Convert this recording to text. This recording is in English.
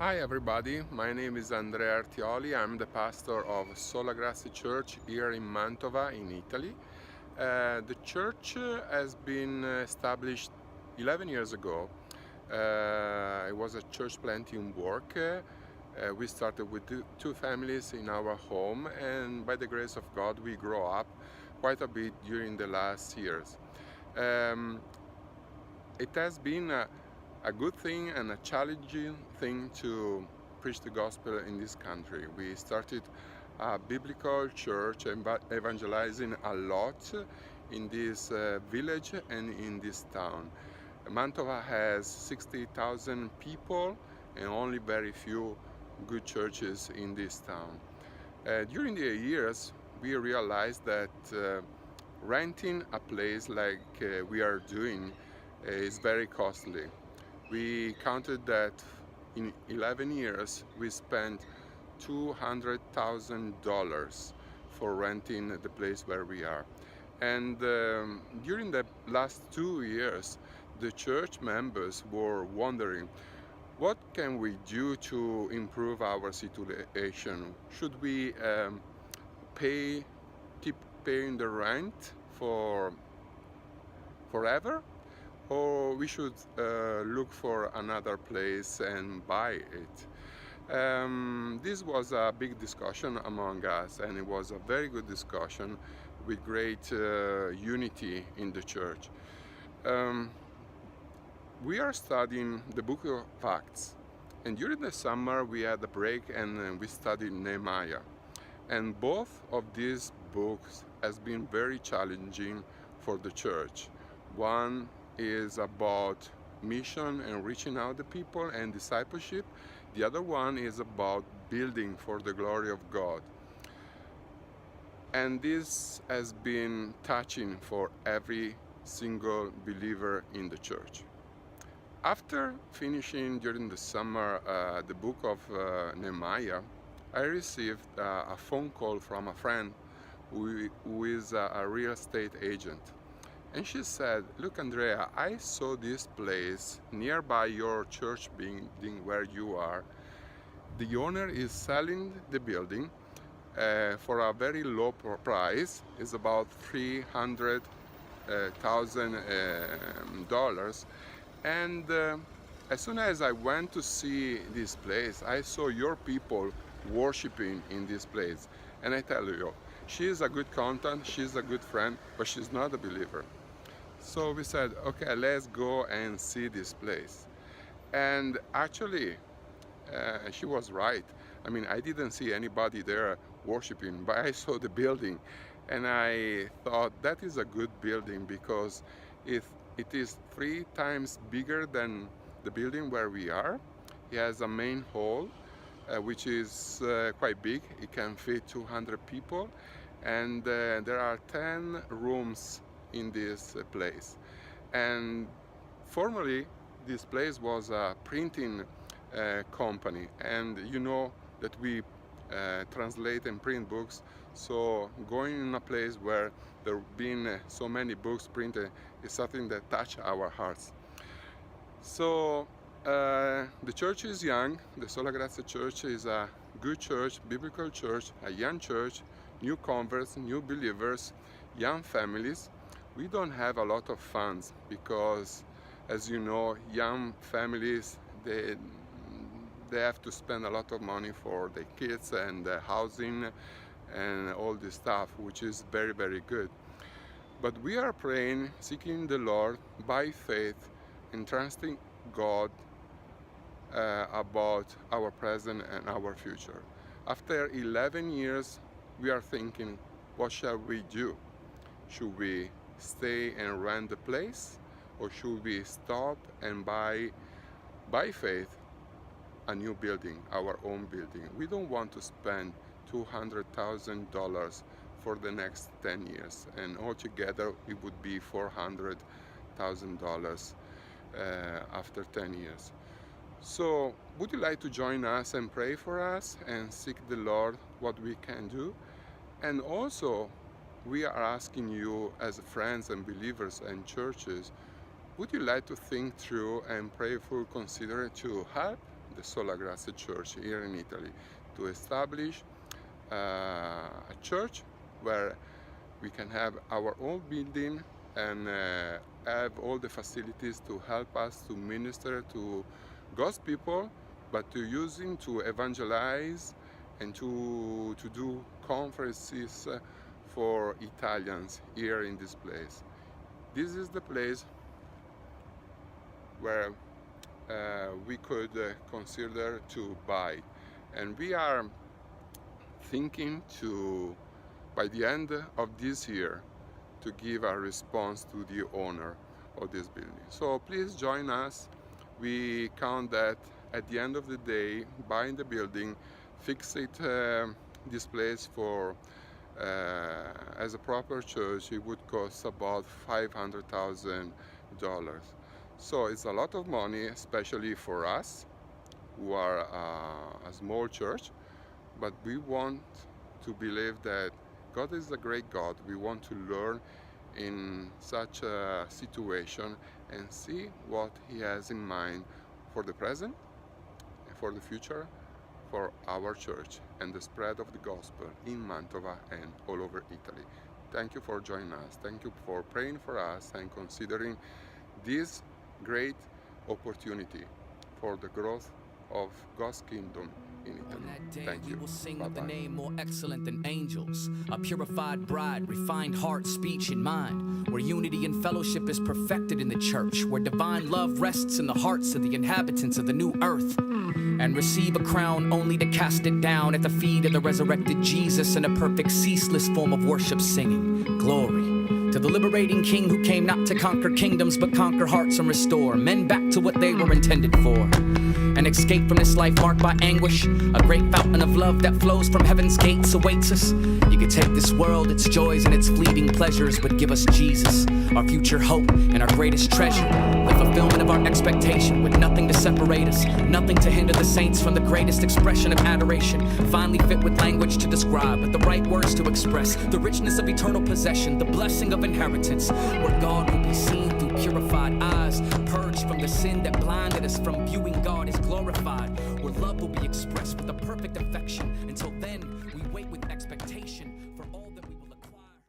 Hi everybody, my name is Andrea Artioli. I'm the pastor of Sola Grazia Church here in Mantova in Italy. The church has been established 11 years ago. It was a church planting work. We started with two families in our home, and by the grace of God we grow up quite a bit during the last years. Um, it has been a good thing and a challenging thing to preach the gospel in this country. We started a biblical church and evangelizing a lot in this village and in this town. Mantova has 60,000 people and only very few good churches in this town. During the years, we realized that renting a place like we are doing is very costly. We counted that in 11 years we spent $200,000 for renting the place where we are. And during the last 2 years, the church members were wondering, what can we do to improve our situation? Should we pay, keep paying the rent for forever? Or we should look for another place and buy it. This was a big discussion among us, and it was a very good discussion with great unity in the church. Um, we are studying the book of Acts, and during the summer we had a break and we studied Nehemiah. And both of these books has been very challenging for the church. One is about mission and reaching out the people and discipleship. The other one is about building for the glory of God. And this has been touching for every single believer in the church. After finishing during the summer the book of Nehemiah, I received a phone call from a friend who is a real estate agent. And she said, "Look, Andrea, I saw this place nearby your church building where you are. The owner is selling the building for a very low price. It's about $300,000. And as soon as I went to see this place, I saw your people worshiping in this place. And I tell you, she is a good contact, she's a good friend, but she's not a believer." So we said, okay, let's go and see this place. And actually, she was right. I mean, I didn't see anybody there worshiping, but I saw the building. And I thought that is a good building because it is 3 times bigger than the building where we are. It has a main hall, which is quite big. It can fit 200 people. And there are 10 rooms in this place. And formerly this place was a printing company, and you know that we translate and print books, so going in a place where there have been so many books printed is something that touch our hearts. So the church is young. The Sola Grazia Church is a good church, biblical church, a young church, new converts, new believers, young families. We don't have a lot of funds because, as you know, young families, they have to spend a lot of money for their kids and housing and all this stuff, which is very, very good. But we are praying, seeking the Lord by faith and trusting God about our present and our future. After 11 years, we are thinking, what shall we do? Should we stay and rent the place, or should we stop and buy by faith a new building, our own building? We don't want to spend $200,000 for the next 10 years, and altogether it would be $400,000 after 10 years. So would you like to join us and pray for us and seek the Lord what we can do? And also, we are asking you as friends and believers and churches, would you like to think through and prayerful consider to help the Sola Grazia Church here in Italy, to establish a church where we can have our own building and have all the facilities to help us to minister to God's people, but to using to evangelize and to do conferences for Italians here in this place. This is the place where we could consider to buy, and we are thinking to, by the end of this year, to give a response to the owner of this building. So please join us. We count that at the end of the day, buying the building, fix it, this place for as a proper church, it would cost about $500,000. So it's a lot of money, especially for us who are a small church, but we want to believe that God is a great God. We want to learn in such a situation and see what He has in mind for the present and for the future, for our church and the spread of the gospel in Mantova and all over Italy. Thank you for joining us. Thank you for praying for us and considering this great opportunity for the growth of God's kingdom in Italy. Thank you. We will sing Bye-bye. of the name more excellent than angels, a purified bride, refined heart, speech, and mind, where unity and fellowship is perfected in the church, where divine love rests in the hearts of the inhabitants of the new earth, and receive a crown only to cast it down at the feet of the resurrected Jesus in a perfect, ceaseless form of worship, singing glory to the liberating King who came not to conquer kingdoms but conquer hearts and restore men back to what they were intended for. An escape from this life marked by anguish, a great fountain of love that flows from heaven's gates awaits us. You could take this world, its joys and its fleeting pleasures, but give us Jesus, our future hope and our greatest treasure, the fulfillment of our expectation, with nothing to separate us, nothing to hinder the saints from the greatest expression of adoration, finally fit with language to describe, but the right words to express the richness of eternal possession, the blessing of inheritance, where God will be seen through purified eyes, purged from the sin that blinded us from viewing God as glorified, where love will be expressed with a perfect affection. Until then,